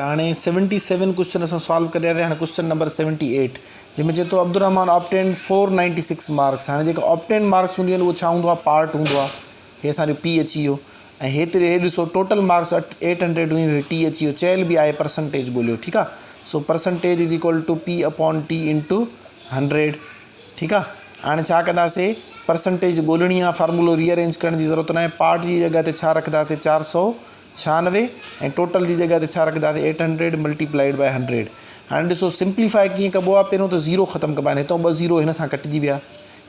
हाणे 77 क्वेश्चन असां सॉल्व करे रहिया। हाणे क्वेश्चन नंबर 78 जंहिंमें चए थो अब्दुल रहमान ऑब्टेन 496 मार्क्स। हाणे जेका ऑब्टेन मार्क्स हूंदियूं आहिनि उहो छा हूंदो आहे, पार्ट हूंदो आहे। हे असांजो पी अची वियो ऐं हेतिरे हे ॾिसो टोटल मार्क्स 800 हुयूं, हे टी अची वियो। चयल बि आहे परसेंटेज ॻोल्हियो, ठीकु आहे। So percentage is equal to P upon T into 100, ठीकु आहे। हाणे छा कंदासीं, परसेंटेज ॻोल्हणी आहे, फार्मूलो रीअरेंज करण जी ज़रूरत न आहे। पार्ट जी जॻह ते छा रखंदासीं, 496 ऐं टोटल जी जॻह ते छा रखंदासीं, 800 मल्टीप्लाइड बाय 100। हाणे ॾिसो सिंप्लीफाई कीअं कबो आहे, पहिरियों त ज़ीरो ख़तमु कबा आहिनि, हितां 2 ज़ीरो हिन सां कटिजी विया।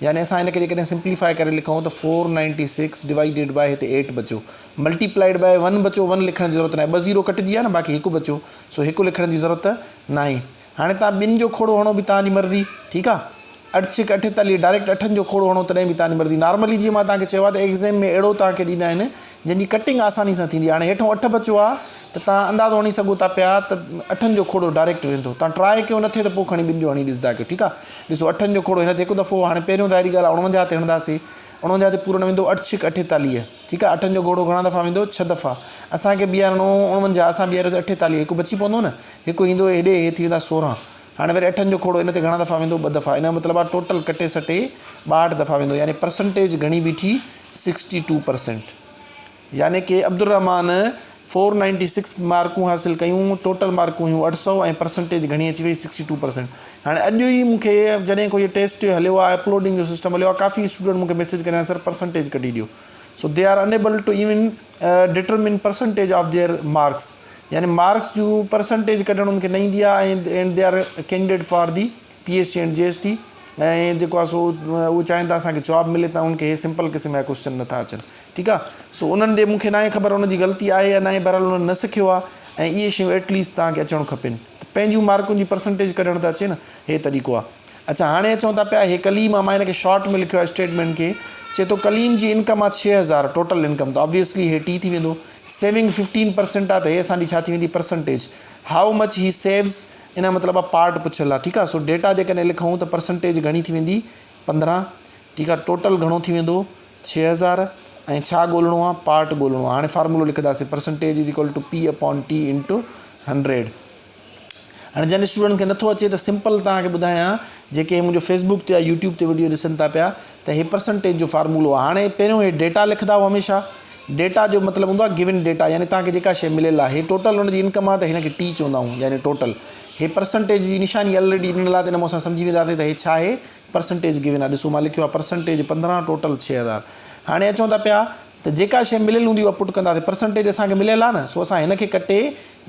यानी असां हिनखे जेकॾहिं सिंप्लीफाई करे लिखूं त 496 डिवाइडेड बाय हिते 8 बचो, मल्टीप्लाइड बाय 1 बचो। 1 लिखण जी ज़रूरत न आहे, 2 ज़ीरो कटिजी विया न, बाक़ी 1 बचो। सो 1 लिखण जी ज़रूरत न आहे। हाणे तव्हां ॿिनि जो खोड़ो हणो बि तव्हांजी मर्ज़ी, ठीकु आहे। 8 × 48 डायरेक्ट 8 जो खोड़ो हणो तॾहिं बि तव्हांजी मर्ज़ी। नॉर्मली जीअं मां तव्हांखे चयो आहे त एग्ज़ाम में अहिड़ो तव्हांखे ॾींदा आहिनि जंहिंजी कटिंग आसानी सां थींदी आहे। हाणे हेठों 8 बचो आहे त तव्हां अंदाज़ो हणी सघो था पिया त 8 जो खोड़ो डायरेक्ट वेंदो। तव्हां ट्राए कयो, नथे त पोइ खणी 2 जो हणी ॾिसंदा कयो, ठीकु आहे। ॾिसो 8 जो खोड़ो हिन ते हिकु दफ़ो, हाणे पहिरियों त अहिड़ी ॻाल्हि आहे 49 ते हणंदासीं, 49 ते पूरो न वेंदो। 8 × 48, ठीकु आहे। 8 जो खोड़ो घणा दफ़ा वेंदो, 6 दफ़ा। असांखे ॿीहारणो 49, असां ॿीहारियोसीं 48, हिकु बची पवंदो न, हिकु ईंदो हेॾे, हे थी वेंदा 16। हाणे वरी 8 जो खोड़ो हिन ते घणा दफ़ा वेंदो, 2 दफ़ा। इन जो मतिलबु आहे टोटल कटे सटे 62 दफ़ा वेंदो। यानी परसेंटेज घणी बीठी, 62%। यानी कि अब्दुल रहमान 496 मार्कूं हासिलु कयूं, टोटल मार्कूं हुयूं 800 ऐं परसेंटेज घणी अची वई, 62%। हाणे अॼु ई मूंखे जॾहिं कोई टेस्ट हलियो आहे, अपलोडिंग जो सिस्टम हलियो आहे, काफ़ी स्टूडेंट मूंखे मैसेज करिया, सर परसेंटेज कढी ॾियो। So they are unable to even determine percentage of their marks. यानी मार्क्स जूं परसेंटेज कढणु उनखे न ईंदी आहे and they are candidate for the PSC and GST। ऐं जेको आहे सो उहे चाहिनि था असांखे जॉब मिले त उनखे हे सिंपल क़िस्म जा क्वेश्चन नथा अचनि, ठीकु आहे। सो उन्हनि ॾे मूंखे न आहे ख़बर उनजी ग़लती आहे या न आहे, बहरहाल उन्हनि न सिखियो आहे। ऐं इहे शयूं एटलीस्ट तव्हांखे अचणु खपनि, त पंहिंजूं मार्कुनि जी परसेंटेज कढणु त अचे न, हे तरीक़ो आहे। अच्छा, हाणे अचूं था पिया हे कलीम आहे, मां हिनखे शॉर्ट में लिखियो आहे स्टेटमेंट खे। चए थो कलीम जी इनकम आहे 6000 टोटल इनकम, त ऑब्वियसली हे टी थी वेंदो। सेविंग 15% आहे, त हे असांजी छा थी वेंदी, परसेंटेज। हाउ मच ही सेव्स, इन जो मतिलबु आहे पार्ट पुछियल आहे, ठीकु आहे। सो डेटा जेकॾहिं लिखूं त परसेंटेज घणी थी वेंदी, 15, ठीकु आहे। टोटल घणो थी वेंदो, 6000 ऐं छा ॻोल्हणो आहे, पार्ट ॻोल्हणो आहे। हाणे फार्मूलो लिखंदासीं, percentage is equal to P upon T into 100। हाणे जंहिं स्टूडेंट खे नथो अचे त सिंपल तव्हांखे ॿुधायां, जेके मुंहिंजो फेसबुक ते या यूट्यूब ते वीडियो ॾिसनि था पिया, त हे परसेंटेज जो फार्मूलो आहे। हाणे पहिरियों हे डेटा लिखंदा हुआ हमेशह। डेटा जो मतिलबु हूंदो आहे गिवन डेटा, यानी तव्हांखे जेका शइ मिलियल आहे, हे टोटल हुनजी इनकम आहे त हिनखे टी चवंदा आहियूं, यानी टोटल। हे परसेंटेज जी निशानी ऑलरेडी ॾिनल आहे, त इन में असां सम्झी वेंदासीं त हे छा आहे, परसेंटेज गिवन आहे। ॾिसो मां लिखियो आहे परसेंटेज 15, टोटल 6000। हाणे अचूं था पिया त जेका शइ मिलियल हूंदी उहा पुट कंदासीं। परसेंटेज असांखे मिलियल आहे न, सो असां हिनखे कटे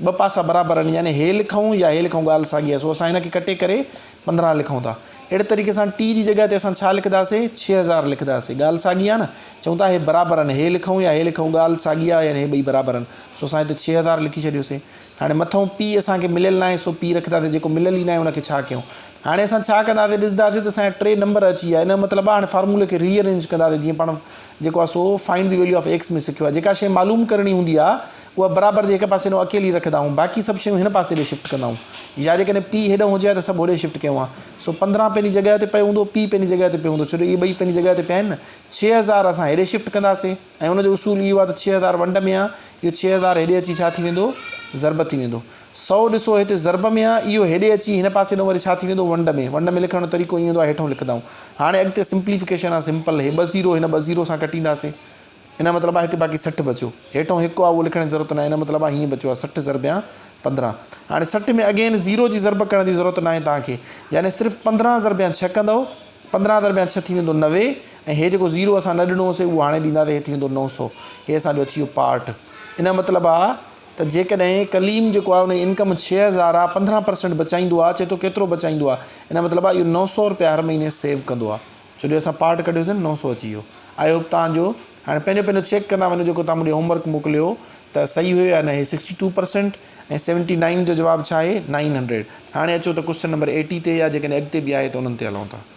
2 पासा बराबरि आहिनि, यानी हे लिखूं या हे लिखूं, ॻाल्हि साॻी आहे। सो असां हिनखे कटे करे 15 लिखूं था। अहिड़े तरीक़े सां टी जी जॻह ते असां छा लिखंदासीं, 6000 लिखंदासीं। ॻाल्हि साॻी आहे न, चऊं था हे बराबरि आहिनि, हे लिखूं या हे लिखूं, ॻाल्हि साॻी आहे, यानी हे ॿई बराबरि आहिनि। सो असां हिते 6000 लिखी छॾियोसीं। हाणे मथां P असांखे मिलियल न आहे, सो P रखंदासीं, जेको मिलियल ई न आहे उनखे छा कयूं। हाणे असां छा कंदासीं, ॾिसंदासीं त असांजा 3 नंबर अची विया। इन जो मतिलबु आहे हाणे फार्मूले खे रीअरेंज कंदासीं, जीअं पाण जेको आहे so find the value of x में सिखियो आहे। जेका शइ मालूम करणी हूंदी आहे उहा बराबरि जे हिकु पासे ॾों अकेली रखंदा आहियूं, बाक़ी सभु शयूं हिन पासे ॾे शिफ्ट कंदा आहियूं। या जेकॾहिं P हेॾो हुजे त सभु होॾे शिफ्ट कयूं आहे। सो 15 पंहिंजी जॻह ते पियो हूंदो, P पंहिंजी जॻह ते पियो हूंदो, छो जो इहे ॿई पंहिंजी जॻह ते पिया आहिनि न। 6000 असां हेॾे शिफ्ट कंदासीं ऐं उनजो उसूल इहो आहे त 6000 वंड में आहे, इहो 6000 हेॾे अची छा थी वेंदो, ज़रब थी वेंदो। 100 ॾिसो हिते ज़रब में आहे, इहो हेॾे अची हिन पासे ॾों वरी छा थी वेंदो, वंड में। वंड में लिखण जो तरीक़ो ईंदो आहे, हेठों लिखंदा आहियूं। हाणे अॻिते सिंप्लीफिकेशन आहे, सिंपल। हे 2 ज़ीरो हिन 2 ज़ीरो सां कटींदासीं, इन जो मतिलबु आहे हिते बाक़ी 60 बचो। हेठों 1 आहे, उहो लिखण जी ज़रूरत न आहे, इन जो मतिलबु आहे हीअं बचो आहे 60 × 15। हाणे 60 में अगेन ज़ीरो जी ज़रब करण जी ज़रूरत न आहे तव्हांखे, यानी सिर्फ़ु 15 × 6 कंदव, 15 × 6 थी वेंदो 90। ऐं हे जेको ज़ीरो असां न ॾिनोसीं उहो हाणे ॾींदासीं, हे थी वेंदो 900। हे असांजो अची वियो पार्ट। इन जो मतिलबु आहे त जेकॾहिं कलीम जेको आहे उन जी इनकम 6000 आहे, 15% बचाईंदो आहे, चए थो केतिरो बचाईंदो आहे, इन जो मतिलबु आहे इहो 900 रुपया हर महीने सेव कंदो आहे। छो जो असां पार्ट कढियोसीं, 900 अची वियो। आई होप तव्हांजो हाणे पंहिंजो चेक कंदा वञो, जेको तव्हां मुंहिंजो होमवर्क मोकिलियो त सही हुयो या न। हे 62% ऐं 79 जो जवाबु छा आहे, 900। हाणे अचो त क्वेश्चन नंबर 80 ते, या जेकॾहिं अॻिते बि आहे त उन्हनि ते हलूं था।